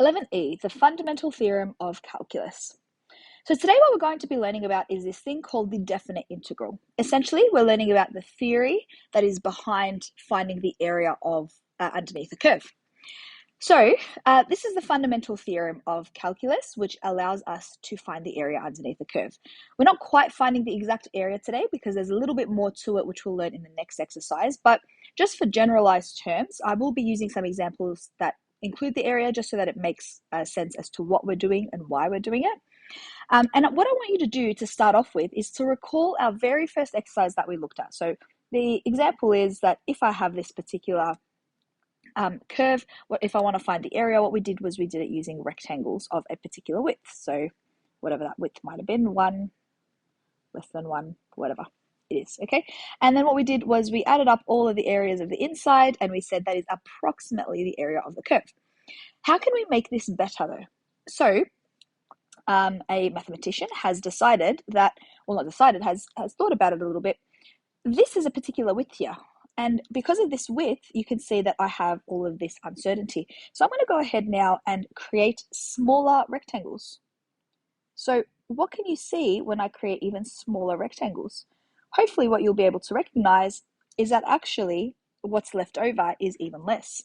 11E, the fundamental theorem of calculus. So today what we're going to be learning about is this thing called the definite integral. Essentially, we're learning about the theory that is behind finding the area of underneath a curve. So this is the fundamental theorem of calculus, which allows us to find the area underneath the curve. We're not quite finding the exact area today because there's a little bit more to it, which we'll learn in the next exercise. But just for generalized terms, I will be using some examples that include the area just so that it makes sense as to what we're doing and why we're doing it. And what I want you to do to start off with is to recall our very first exercise that we looked at. So the example is that if I have this particular curve, if I want to find the area, what we did was we did it using rectangles of a particular width. So whatever that width might have been, 1, less than 1, whatever it is, okay? And then what we did was we added up all of the areas of the inside and we said that is approximately the area of the curve. How can we make this better though? So a mathematician has decided that, well, not decided, has thought about it a little bit. This is a particular width here. And because of this width, you can see that I have all of this uncertainty. So I'm going to go ahead now and create smaller rectangles. So what can you see when I create even smaller rectangles? Hopefully what you'll be able to recognize is that actually what's left over is even less.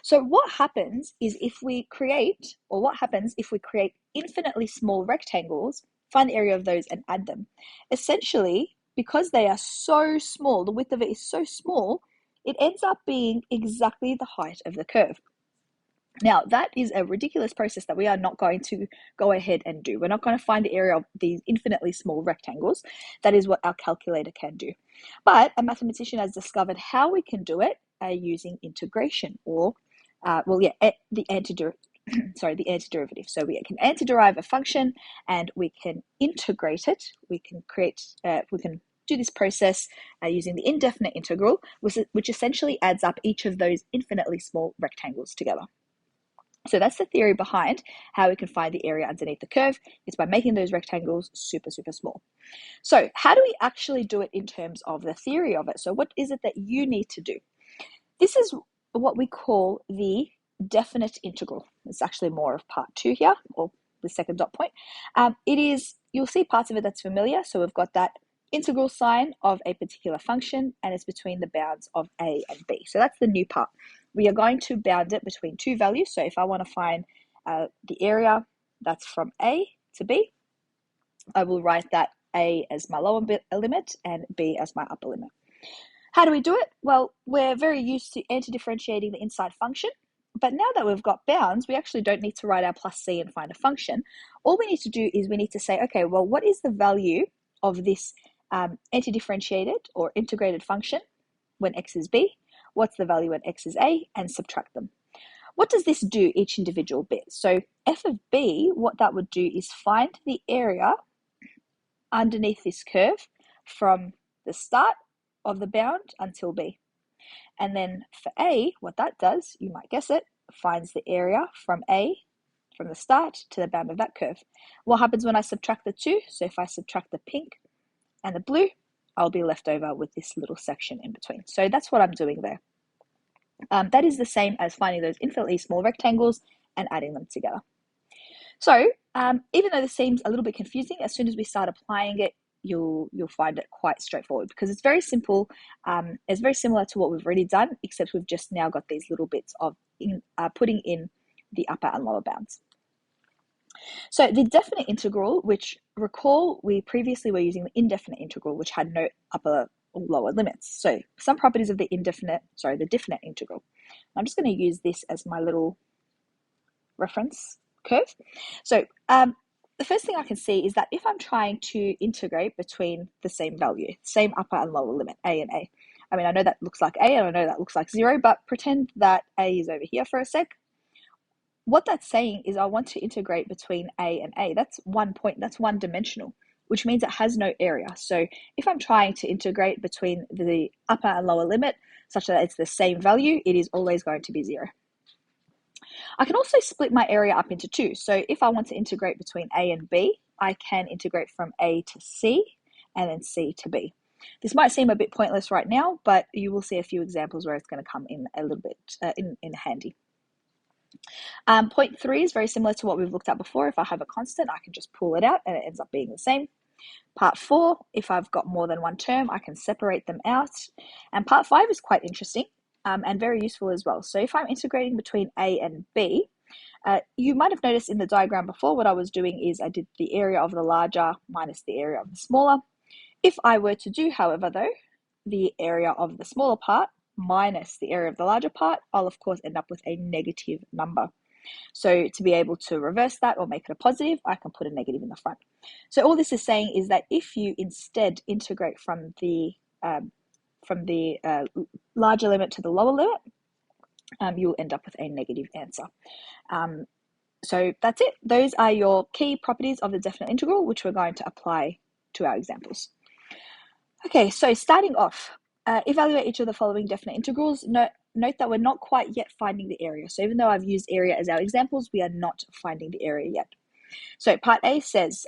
So what happens is if we create, or what happens if we create infinitely small rectangles, find the area of those and add them. Essentially, because they are so small, the width of it is so small, it ends up being exactly the height of the curve. Now, that is a ridiculous process that we are not going to go ahead and do. We're not going to find the area of these infinitely small rectangles. That is what our calculator can do. But a mathematician has discovered how we can do it using integration, or, the antiderivative. The antiderivative. So we can antiderive a function and we can integrate it. We can do this process using the indefinite integral, which essentially adds up each of those infinitely small rectangles together. So that's the theory behind how we can find the area underneath the curve. It's by making those rectangles super, super small. So how do we actually do it in terms of the theory of it? So what is it that you need to do? This is what we call the definite integral. It's actually more of part 2 here, or the second dot point. You'll see parts of it that's familiar. So we've got that integral sign of a particular function, and it's between the bounds of a and b. So that's the new part. We are going to bound it between two values. So if I want to find the area that's from a to b, I will write that a as my lower limit and b as my upper limit. How do we do it? Well, we're very used to anti-differentiating the inside function, but now that we've got bounds, we actually don't need to write our plus c and find a function. All we need to do is we need to say, okay, well, what is the value of this anti-differentiated or integrated function when x is b? What's the value when x is a? And subtract them. What does this do, each individual bit? So f of b, what that would do is find the area underneath this curve from the start of the bound until b. And then for a, what that does, you might guess it, finds the area from a, from the start to the bound of that curve. What happens when I subtract the two? So if I subtract the pink and the blue, I'll be left over with this little section in between. So that's what I'm doing there. That is the same as finding those infinitely small rectangles and adding them together. So even though this seems a little bit confusing, as soon as we start applying it, you'll find it quite straightforward because it's very simple. It's very similar to what we've already done, except we've just now got these little bits of putting in the upper and lower bounds. So the definite integral, which recall we previously were using the indefinite integral, which had no upper or lower limits. So some properties of the definite integral. I'm just going to use this as my little reference curve. So the first thing I can see is that if I'm trying to integrate between the same value, same upper and lower limit, a and a. I mean, I know that looks like a and I know that looks like 0, but pretend that a is over here for a sec. What that's saying is I want to integrate between a and a. That's one point, that's one dimensional, which means it has no area. So if I'm trying to integrate between the upper and lower limit such that it's the same value, it is always going to be 0. I can also split my area up into 2. So if I want to integrate between a and b, I can integrate from a to c and then c to b. This might seem a bit pointless right now, but you will see a few examples where it's going to come in a little bit in handy. Point 3 is very similar to what we've looked at before. If I have a constant, I can just pull it out and it ends up being the same. Part 4, if I've got more than one term, I can separate them out. And part 5 is quite interesting and very useful as well. So if I'm integrating between A and B, you might have noticed in the diagram before, what I was doing is I did the area of the larger minus the area of the smaller. If I were to do, however, though, the area of the smaller part minus the area of the larger part, I'll of course end up with a negative number. So to be able to reverse that or make it a positive, I can put a negative in the front. So all this is saying is that if you instead integrate from the larger limit to the lower limit, you'll end up with a negative answer. So that's it. Those are your key properties of the definite integral, which we're going to apply to our examples. Okay, so starting off, evaluate each of the following definite integrals. Note that we're not quite yet finding the area. So even though I've used area as our examples, we are not finding the area yet. So part A says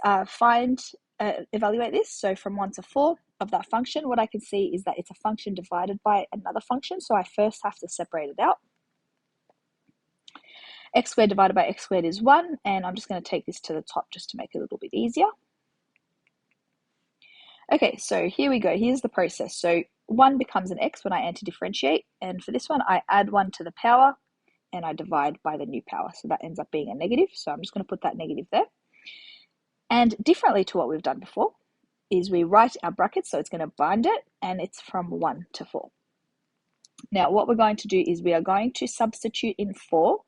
evaluate this. So from 1 to 4 of that function, what I can see is that it's a function divided by another function. So I first have to separate it out. X squared divided by x squared is 1. And I'm just going to take this to the top just to make it a little bit easier. Okay, so here we go. Here's the process. So 1 becomes an x when I anti-differentiate. And for this one, I add 1 to the power and I divide by the new power. So that ends up being a negative. So I'm just going to put that negative there. And differently to what we've done before is we write our brackets. So it's going to bind it and it's from 1 to 4. Now what we're going to do is we are going to substitute in 4.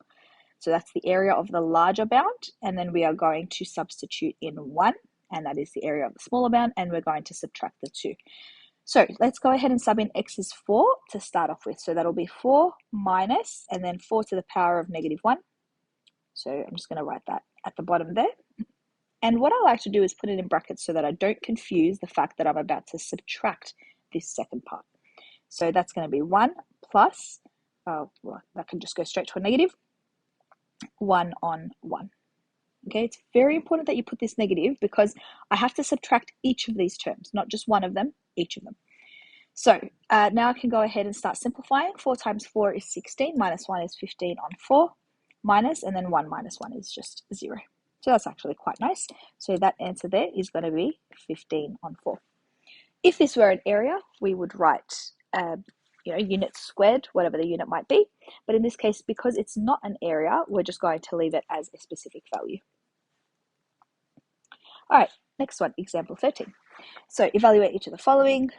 So that's the area of the larger bound. And then we are going to substitute in 1. And that is the area of the smaller bound, and we're going to subtract the 2. So let's go ahead and sub in x is 4 to start off with. So that'll be 4 minus, and then 4 to the power of negative 1. So I'm just going to write that at the bottom there. And what I like to do is put it in brackets so that I don't confuse the fact that I'm about to subtract this second part. So that's going to be 1 plus, well, that can just go straight to a negative, 1 on 1. Okay, it's very important that you put this negative because I have to subtract each of these terms, not just one of them, each of them. So now I can go ahead and start simplifying. 4 times 4 is 16, minus 1 is 15 on 4, minus, and then 1 minus 1 is just 0. So that's actually quite nice. So that answer there is going to be 15 on 4. If this were an area, we would write units squared, whatever the unit might be. But in this case, because it's not an area, we're just going to leave it as a specific value. All right, next one, example 13. So evaluate each of the following.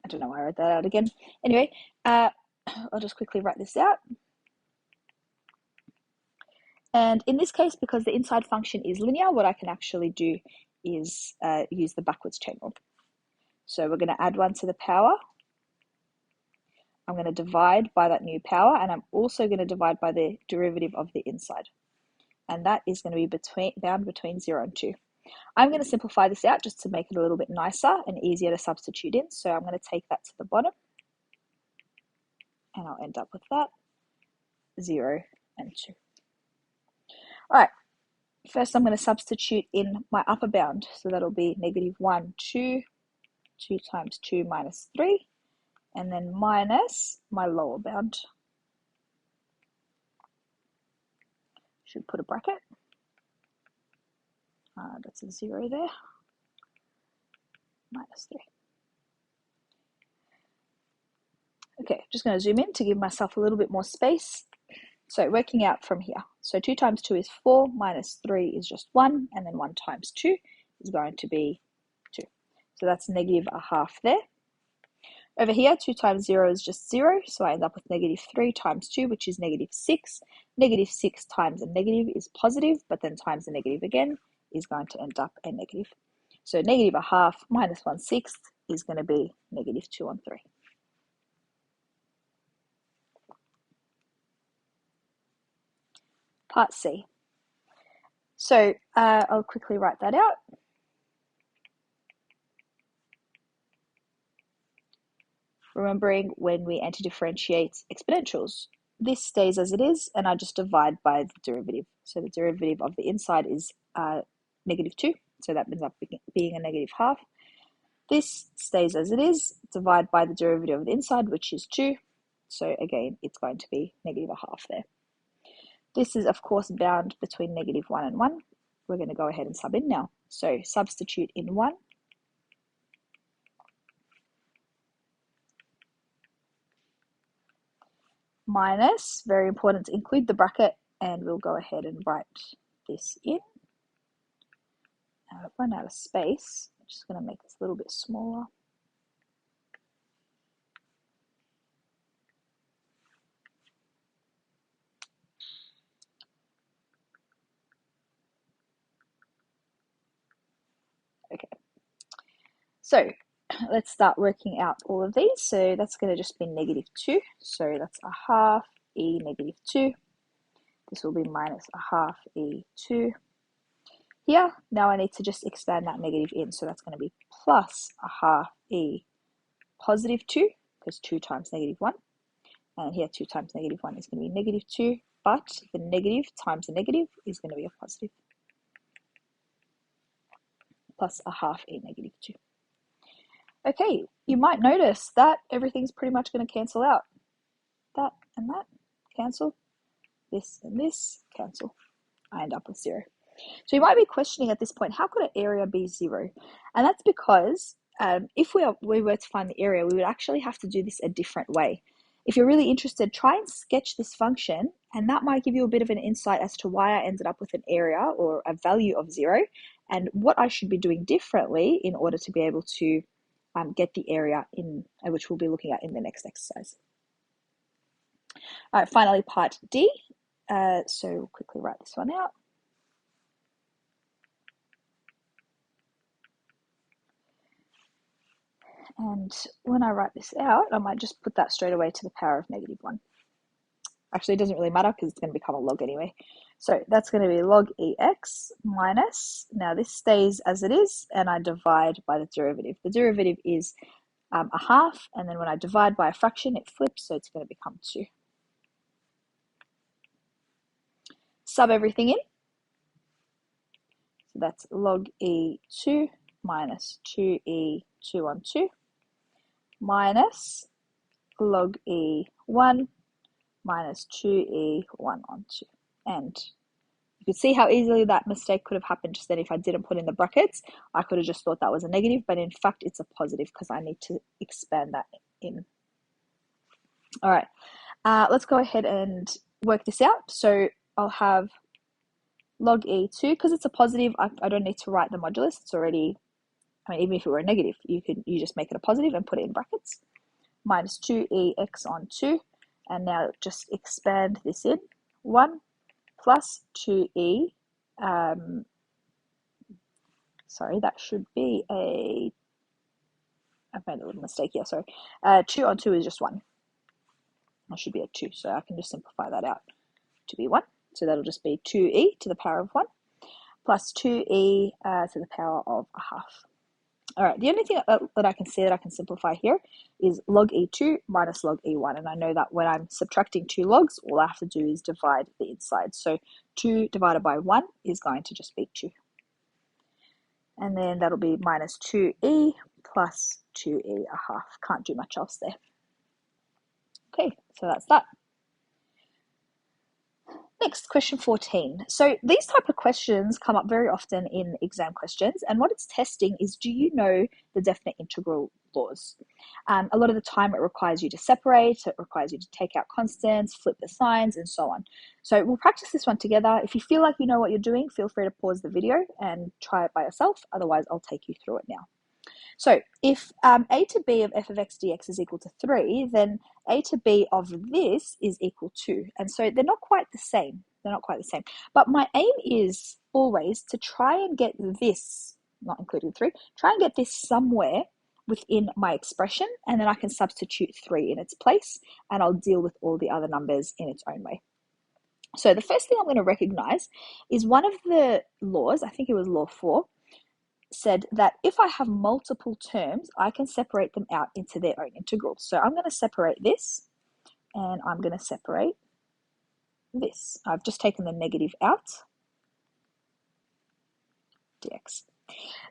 I don't know why I wrote that out again. Anyway, I'll just quickly write this out. And in this case, because the inside function is linear, what I can actually do is use the backwards chain rule. So we're going to add 1 to the power. I'm going to divide by that new power, and I'm also going to divide by the derivative of the inside. And that is going to be bound between 0 and 2. I'm going to simplify this out just to make it a little bit nicer and easier to substitute in. So I'm going to take that to the bottom, and I'll end up with that, 0 and 2. All right, first I'm going to substitute in my upper bound. So that'll be negative 1, 2, 2 times 2 minus 3. And then minus my lower bound. Should put a bracket. That's a 0 there. Minus 3. Okay, just going to zoom in to give myself a little bit more space. So working out from here. So 2 times 2 is 4, minus 3 is just 1, and then 1 times 2 is going to be 2. So that's negative a half there. Over here, 2 times 0 is just 0, so I end up with negative 3 times 2, which is negative 6. Negative 6 times a negative is positive, but then times a negative again is going to end up a negative. So negative a half minus 1/6 is going to be negative 2 on 3. Part C. So I'll quickly write that out. Remembering when we anti-differentiate exponentials, this stays as it is, and I just divide by the derivative. So the derivative of the inside is negative 2, so that ends up being a negative half. This stays as it is, divide by the derivative of the inside, which is 2. So again, it's going to be negative a half there. This is, of course, bound between -1 and 1. We're going to go ahead and sub in now. So substitute in 1. Minus, very important to include the bracket, and we'll go ahead and write this in. Now I've run out of space. I'm just going to make this a little bit smaller. Okay. So let's start working out all of these. So that's going to just be -2. So that's a half e -2. This will be minus a half e2 here. Now I need to just expand that negative in. So that's going to be plus a half e positive 2, because 2 times -1. And here 2 times -1 is going to be -2. But the negative times the negative is going to be a positive. Plus a half e -2. Okay, you might notice that everything's pretty much going to cancel out. That and that cancel. This and this cancel. I end up with 0. So you might be questioning at this point, how could an area be 0? And that's because if we were to find the area, we would actually have to do this a different way. If you're really interested, try and sketch this function, and that might give you a bit of an insight as to why I ended up with an area or a value of 0, and what I should be doing differently in order to be able to get the area in, which we'll be looking at in the next exercise. All right, finally, part D. So we'll quickly write this one out. And when I write this out, I might just put that straight away to the power of -1. Actually, it doesn't really matter because it's going to become a log anyway. So that's going to be log ex minus, now this stays as it is, and I divide by the derivative. The derivative is a half, and then when I divide by a fraction, it flips, so it's going to become 2. Sub everything in. So that's log e2 minus 2e2 on 2 minus log e1 minus 2e1 on 2. And you could see how easily that mistake could have happened just then if I didn't put in the brackets. I could have just thought that was a negative, but in fact it's a positive because I need to expand that in. All right, let's go ahead and work this out. So I'll have log e2, because it's a positive, I don't need to write the modulus. It's already, I mean, even if it were a negative, you just make it a positive and put it in brackets, minus 2ex on 2, and now just expand this in, 1 plus 2e, sorry, that should be I've made a little mistake here, sorry, 2 on 2 is just 1, that should be a 2, so I can just simplify that out to be 1, so that'll just be 2e to the power of 1, plus 2e to the power of a half. All right, the only thing that I can see that I can simplify here is log e2 minus log e1. And I know that when I'm subtracting 2 logs, all I have to do is divide the inside. So 2 divided by 1 is going to just be 2. And then that'll be minus 2e plus 2e a half. Can't do much else there. Okay, so that's that. Next, question 14. So these type of questions come up very often in exam questions, and what it's testing is, do you know the definite integral laws? A lot of the time it requires you to separate, it requires you to take out constants, flip the signs, and so on. So we'll practice this one together. If you feel like you know what you're doing, feel free to pause the video and try it by yourself. Otherwise, I'll take you through it now. So if a to b of f of x dx is equal to 3, then a to b of this is equal to. And so they're not quite the same. They're not quite the same. But my aim is always to try and get this, not including 3, try and get this somewhere within my expression, and then I can substitute 3 in its place, and I'll deal with all the other numbers in its own way. So the first thing I'm going to recognize is one of the laws, I think it was law 4, said that if I have multiple terms, I can separate them out into their own integrals. So I'm going to separate this, and I'm going to separate this. I've just taken the negative out, dx.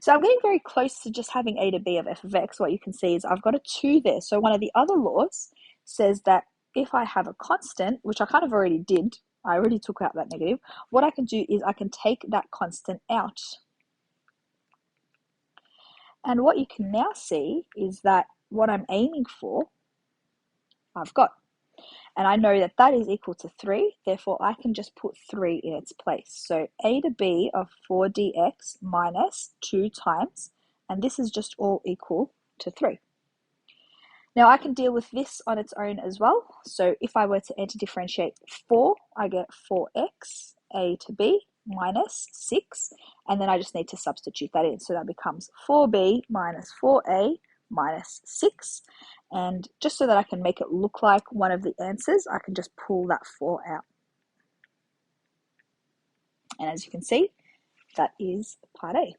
So I'm getting very close to just having a to b of f of x. What you can see is I've got a 2 there. So one of the other laws says that if I have a constant, which I kind of already did, I already took out that negative. What I can do is I can take that constant out. And what you can now see is that what I'm aiming for, I've got. And I know that that is equal to 3, therefore I can just put 3 in its place. So a to b of 4dx minus 2 times, and this is just all equal to 3. Now I can deal with this on its own as well. So if I were to antidifferentiate 4, I get 4x a to b minus 6, and then I just need to substitute that in. So that becomes 4b minus 4a minus 6. And just so that I can make it look like one of the answers, I can just pull that 4 out. And as you can see, that is part A.